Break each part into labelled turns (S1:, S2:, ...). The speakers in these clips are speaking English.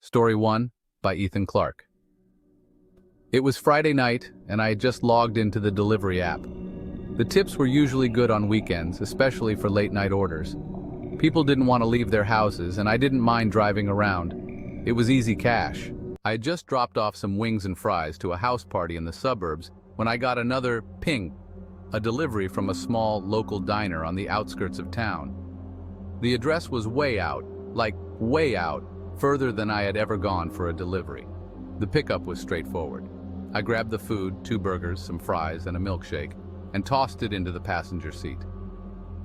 S1: Story 1 by Ethan Clark. It was Friday night, and I had just logged into the delivery app. The tips were usually good on weekends, especially for late-night orders. People didn't want to leave their houses, and I didn't mind driving around. It was easy cash. I had just dropped off some wings and fries to a house party in the suburbs when I got another ping, a delivery from a small local diner on the outskirts of town. The address was way out, like way out, further than I had ever gone for a delivery. The pickup was straightforward. I grabbed the food, 2 burgers, some fries, and a milkshake, and tossed it into the passenger seat.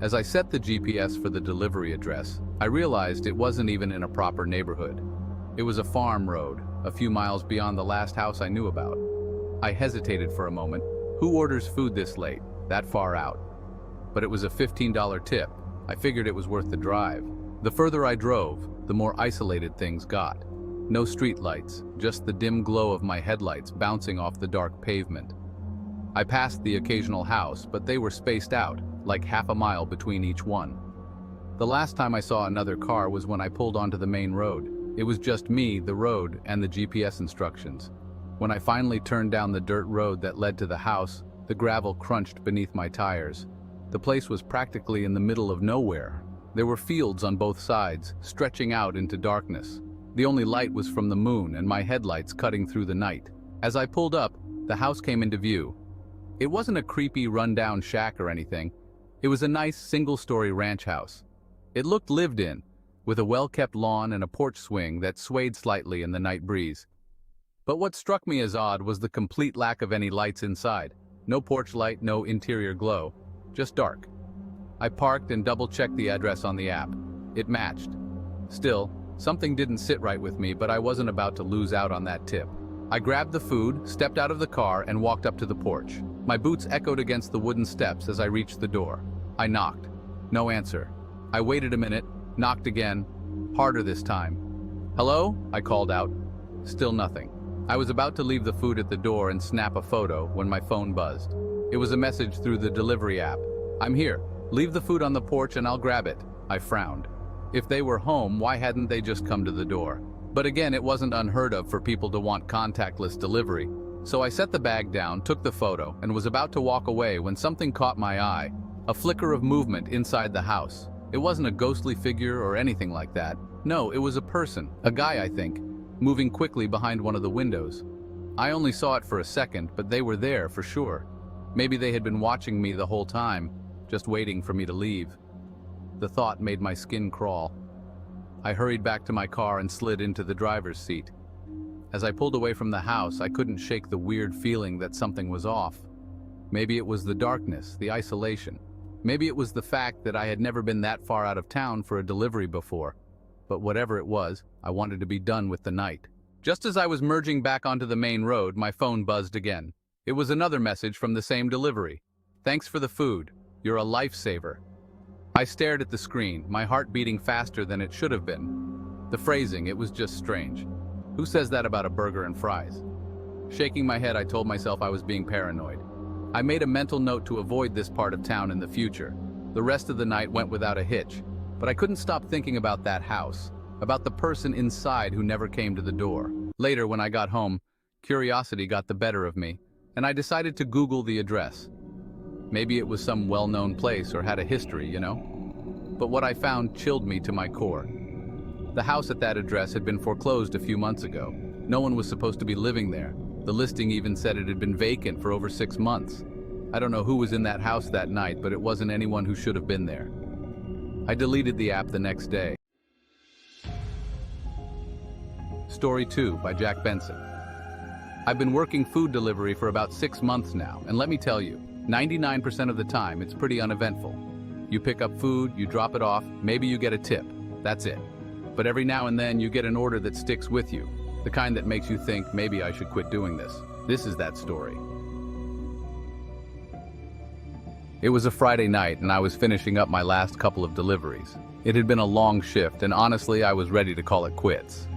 S1: As I set the GPS for the delivery address, I realized it wasn't even in a proper neighborhood. It was a farm road, a few miles beyond the last house I knew about. I hesitated for a moment. Who orders food this late, that far out? But it was a $15 tip. I figured it was worth the drive. The further I drove, the more isolated things got. No street lights, just the dim glow of my headlights bouncing off the dark pavement. I passed the occasional house, but they were spaced out, like half a mile between each one. The last time I saw another car was when I pulled onto the main road. It was just me, the road, and the GPS instructions. When I finally turned down the dirt road that led to the house, the gravel crunched beneath my tires. The place was practically in the middle of nowhere. There were fields on both sides, stretching out into darkness. The only light was from the moon and my headlights cutting through the night. As I pulled up, the house came into view. It wasn't a creepy, run-down shack or anything. It was a nice, single-story ranch house. It looked lived in, with a well-kept lawn and a porch swing that swayed slightly in the night breeze. But what struck me as odd was the complete lack of any lights inside. No porch light, no interior glow, just dark. I parked and double-checked the address on the app. It matched. Still, something didn't sit right with me, but I wasn't about to lose out on that tip. I grabbed the food, stepped out of the car, and walked up to the porch. My boots echoed against the wooden steps as I reached the door. I knocked. No answer. I waited a minute, knocked again, harder this time. "Hello?" I called out. Still nothing. I was about to leave the food at the door and snap a photo when my phone buzzed. It was a message through the delivery app. "I'm here. Leave the food on the porch and I'll grab it." I frowned. If they were home, why hadn't they just come to the door? But again, it wasn't unheard of for people to want contactless delivery. So I set the bag down, took the photo, and was about to walk away when something caught my eye. A flicker of movement inside the house. It wasn't a ghostly figure or anything like that. No, it was a person, a guy I think, moving quickly behind one of the windows. I only saw it for a second, but they were there for sure. Maybe they had been watching me the whole time, just waiting for me to leave. The thought made my skin crawl. I hurried back to my car and slid into the driver's seat. As I pulled away from the house, I couldn't shake the weird feeling that something was off. Maybe it was the darkness, the isolation. Maybe it was the fact that I had never been that far out of town for a delivery before. But whatever it was, I wanted to be done with the night. Just as I was merging back onto the main road, my phone buzzed again. It was another message from the same delivery. "Thanks for the food. You're a lifesaver." I stared at the screen, my heart beating faster than it should have been. The phrasing, it was just strange. Who says that about a burger and fries? Shaking my head, I told myself I was being paranoid. I made a mental note to avoid this part of town in the future. The rest of the night went without a hitch, but I couldn't stop thinking about that house, about the person inside who never came to the door. Later, when I got home, curiosity got the better of me, and I decided to Google the address. Maybe it was some well-known place or had a history, you know? But what I found chilled me to my core. The house at that address had been foreclosed a few months ago. No one was supposed to be living there. The listing even said it had been vacant for over 6 months. I don't know who was in that house that night, but it wasn't anyone who should have been there. I deleted the app the next day. Story 2 by Jack Benson. I've been working food delivery for about 6 months now, and let me tell you, 99% of the time, it's pretty uneventful. You pick up food, you drop it off, maybe you get a tip. That's it. But every now and then you get an order that sticks with you, the kind that makes you think, maybe I should quit doing this. This is that story. It was a Friday night and I was finishing up my last couple of deliveries. It had been a long shift and honestly I was ready to call it quits.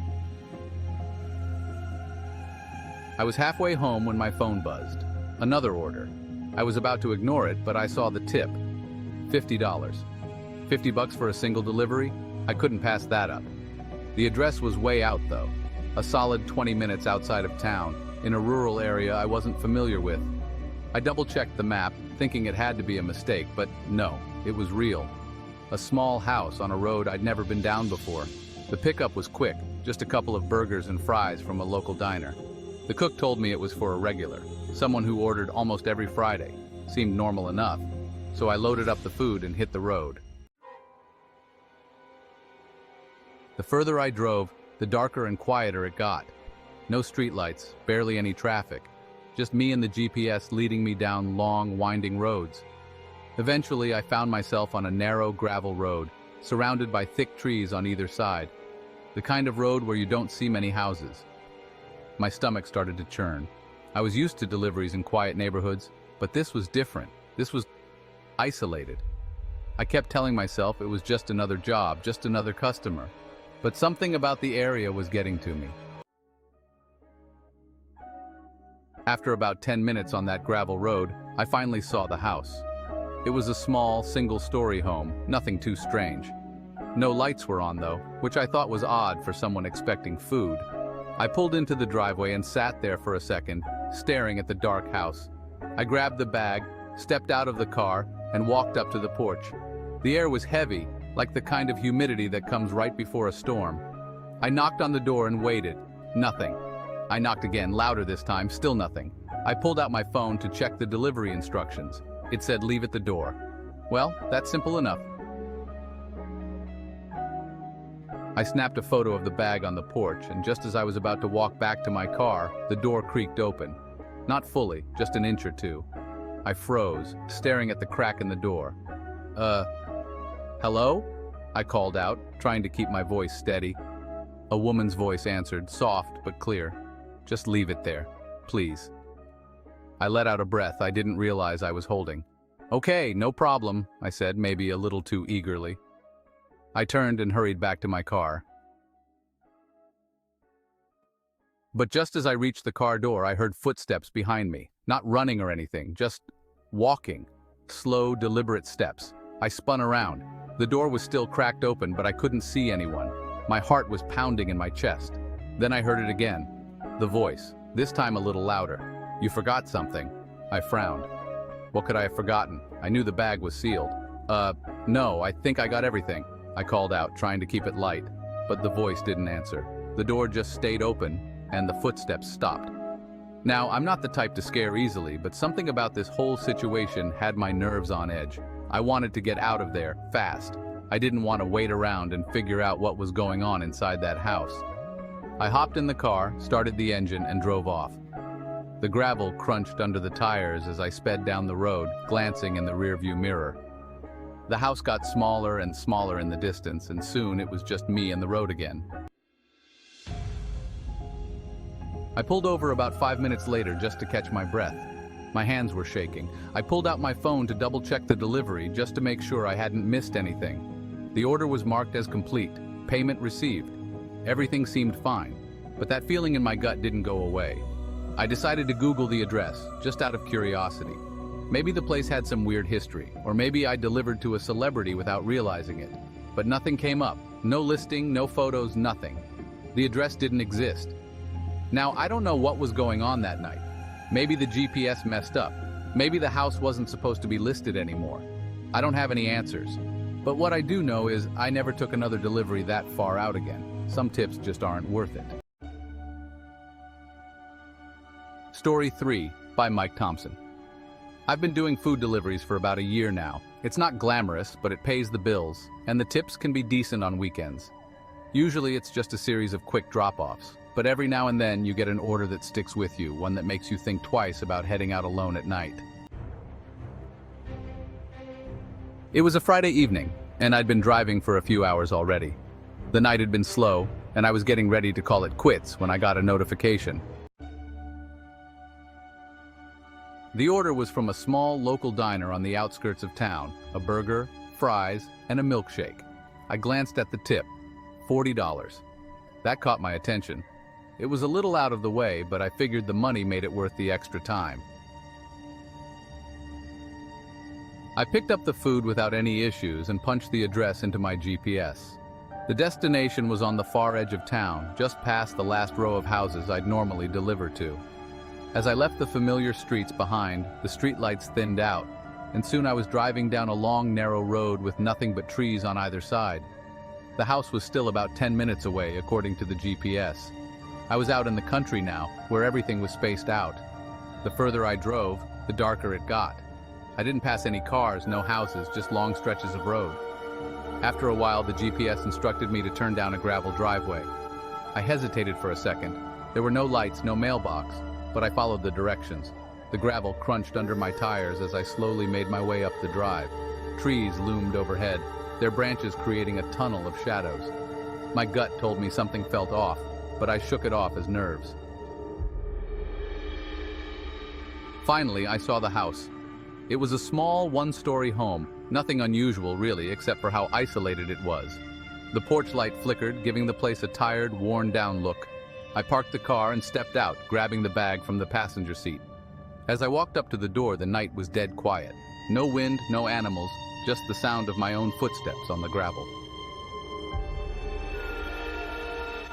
S1: I was halfway home when my phone buzzed. Another order. I was about to ignore it, but I saw the tip. $50. $50 for a single delivery? I couldn't pass that up. The address was way out though. a solid 20 minutes outside of town, in a rural area I wasn't familiar with. I double-checked the map, thinking it had to be a mistake, but no, it was real. A small house on a road I'd never been down before. The pickup was quick, just a couple of burgers and fries from a local diner. The cook told me it was for a regular, someone who ordered almost every Friday. Seemed normal enough, so I loaded up the food and hit the road. The further I drove, the darker and quieter it got. No streetlights, barely any traffic. Just me and the GPS leading me down long, winding roads. Eventually, I found myself on a narrow gravel road, surrounded by thick trees on either side. The kind of road where you don't see many houses. My stomach started to churn. I was used to deliveries in quiet neighborhoods, but this was different. This was isolated. I kept telling myself it was just another job, just another customer. But something about the area was getting to me. After about 10 minutes on that gravel road, I finally saw the house. It was a small, single-story home, nothing too strange. No lights were on though, which I thought was odd for someone expecting food. I pulled into the driveway and sat there for a second, staring at the dark house. I grabbed the bag, stepped out of the car, and walked up to the porch. The air was heavy, like the kind of humidity that comes right before a storm. I knocked on the door and waited. Nothing. I knocked again, louder this time, still nothing. I pulled out my phone to check the delivery instructions. It said leave at the door. Well, that's simple enough. I snapped a photo of the bag on the porch, and just as I was about to walk back to my car, the door creaked open. Not fully, just an inch or two. I froze, staring at the crack in the door. Hello? I called out, trying to keep my voice steady. A woman's voice answered, soft but clear. Just leave it there, please. I let out a breath I didn't realize I was holding. Okay, no problem, I said, maybe a little too eagerly. I turned and hurried back to my car. But just as I reached the car door, I heard footsteps behind me. Not running or anything, just walking. Slow, deliberate steps. I spun around. The door was still cracked open, but I couldn't see anyone. My heart was pounding in my chest. Then I heard it again. The voice, this time a little louder. You forgot something. I frowned. What could I have forgotten? I knew the bag was sealed. No, I think I got everything. I called out, trying to keep it light. But the voice didn't answer. The door just stayed open, and the footsteps stopped. Now, I'm not the type to scare easily, but something about this whole situation had my nerves on edge. I wanted to get out of there, fast. I didn't want to wait around and figure out what was going on inside that house. I hopped in the car, started the engine, and drove off. The gravel crunched under the tires as I sped down the road, glancing in the rearview mirror. The house got smaller and smaller in the distance, and soon it was just me and the road again. I pulled over about 5 minutes later just to catch my breath. My hands were shaking. I pulled out my phone to double-check the delivery just to make sure I hadn't missed anything. The order was marked as complete, payment received. Everything seemed fine, but that feeling in my gut didn't go away. I decided to Google the address, just out of curiosity. Maybe the place had some weird history, or maybe I delivered to a celebrity without realizing it. But nothing came up. No listing, no photos, nothing. The address didn't exist. Now, I don't know what was going on that night. Maybe the GPS messed up. Maybe the house wasn't supposed to be listed anymore. I don't have any answers. But what I do know is I never took another delivery that far out again. Some tips just aren't worth it. Story 3 by Mike Thompson. I've been doing food deliveries for about a year now. It's not glamorous, but it pays the bills, and the tips can be decent on weekends. Usually it's just a series of quick drop-offs, but every now and then you get an order that sticks with you, one that makes you think twice about heading out alone at night. It was a Friday evening, and I'd been driving for a few hours already. The night had been slow, and I was getting ready to call it quits when I got a notification. The order was from a small local diner on the outskirts of town, a burger, fries, and a milkshake. I glanced at the tip, $40. That caught my attention. It was a little out of the way, but I figured the money made it worth the extra time. I picked up the food without any issues and punched the address into my GPS. The destination was on the far edge of town, just past the last row of houses I'd normally deliver to. As I left the familiar streets behind, the streetlights thinned out, and soon I was driving down a long, narrow road with nothing but trees on either side. The house was still about 10 minutes away, according to the GPS. I was out in the country now, where everything was spaced out. The further I drove, the darker it got. I didn't pass any cars, no houses, just long stretches of road. After a while, the GPS instructed me to turn down a gravel driveway. I hesitated for a second. There were no lights, no mailbox, but I followed the directions. The gravel crunched under my tires as I slowly made my way up the drive. Trees loomed overhead, their branches creating a tunnel of shadows. My gut told me something felt off, but I shook it off as nerves. Finally, I saw the house. It was a small, one-story home, nothing unusual really, except for how isolated it was. The porch light flickered, giving the place a tired, worn-down look. I parked the car and stepped out, grabbing the bag from the passenger seat. As I walked up to the door, the night was dead quiet. No wind, no animals, just the sound of my own footsteps on the gravel.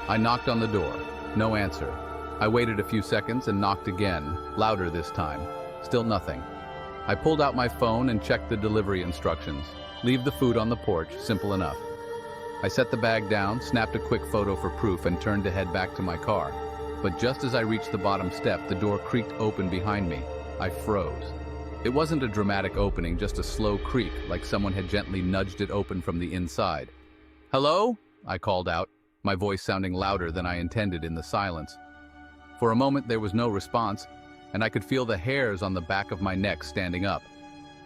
S1: I knocked on the door. No answer. I waited a few seconds and knocked again, louder this time. Still nothing. I pulled out my phone and checked the delivery instructions. Leave the food on the porch, simple enough. I set the bag down, snapped a quick photo for proof, and turned to head back to my car. But just as I reached the bottom step, the door creaked open behind me. I froze. It wasn't a dramatic opening, just a slow creak, like someone had gently nudged it open from the inside. "Hello?" I called out, my voice sounding louder than I intended in the silence. For a moment there was no response, and I could feel the hairs on the back of my neck standing up.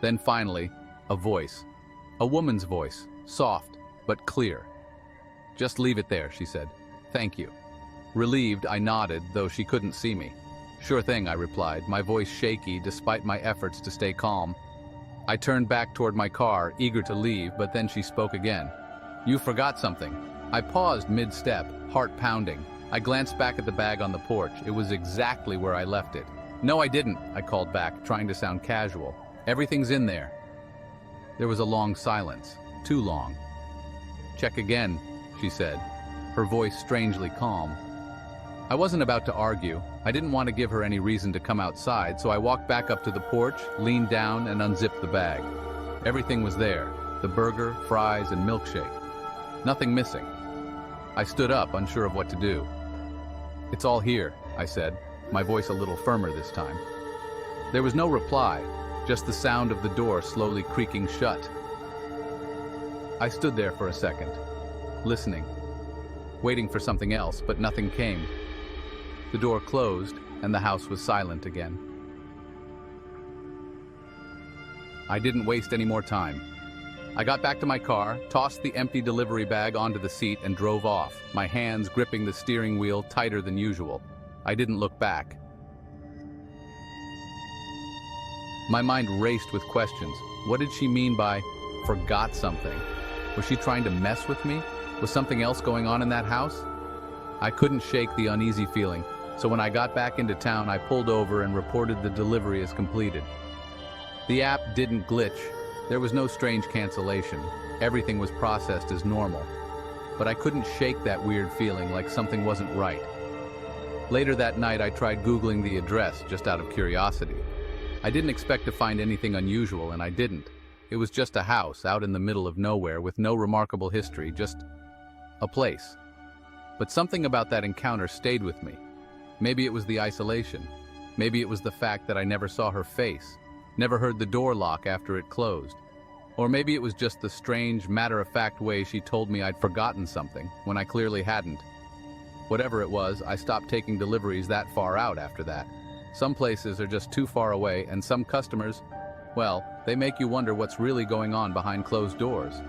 S1: Then finally, a voice. A woman's voice, soft but clear. "Just leave it there," she said. "Thank you." Relieved, I nodded, though she couldn't see me. "Sure thing," I replied, my voice shaky despite my efforts to stay calm. I turned back toward my car, eager to leave, but then she spoke again. "You forgot something." I paused mid-step, heart pounding. I glanced back at the bag on the porch. It was exactly where I left it. "No, I didn't," I called back, trying to sound casual. "Everything's in there." There was a long silence, too long. "Check again," she said, her voice strangely calm. I wasn't about to argue. I didn't want to give her any reason to come outside, so I walked back up to the porch, leaned down, and unzipped the bag. Everything was there, the burger, fries, and milkshake. Nothing missing. I stood up, unsure of what to do. "It's all here," I said, my voice a little firmer this time. There was no reply, just the sound of the door slowly creaking shut. I stood there for a second, listening, waiting for something else, but nothing came. The door closed, and the house was silent again. I didn't waste any more time. I got back to my car, tossed the empty delivery bag onto the seat, and drove off, my hands gripping the steering wheel tighter than usual. I didn't look back. My mind raced with questions. What did she mean by "forgot something"? Was she trying to mess with me? Was something else going on in that house? I couldn't shake the uneasy feeling, so when I got back into town, I pulled over and reported the delivery as completed. The app didn't glitch. There was no strange cancellation. Everything was processed as normal. But I couldn't shake that weird feeling like something wasn't right. Later that night, I tried Googling the address just out of curiosity. I didn't expect to find anything unusual, and I didn't. It was just a house out in the middle of nowhere with no remarkable history, just a place. But something about that encounter stayed with me. Maybe it was the isolation. Maybe it was the fact that I never saw her face, never heard the door lock after it closed. Or maybe it was just the strange, matter-of-fact way she told me I'd forgotten something, when I clearly hadn't. Whatever it was, I stopped taking deliveries that far out after that. Some places are just too far away, and some customers, well, they make you wonder what's really going on behind closed doors.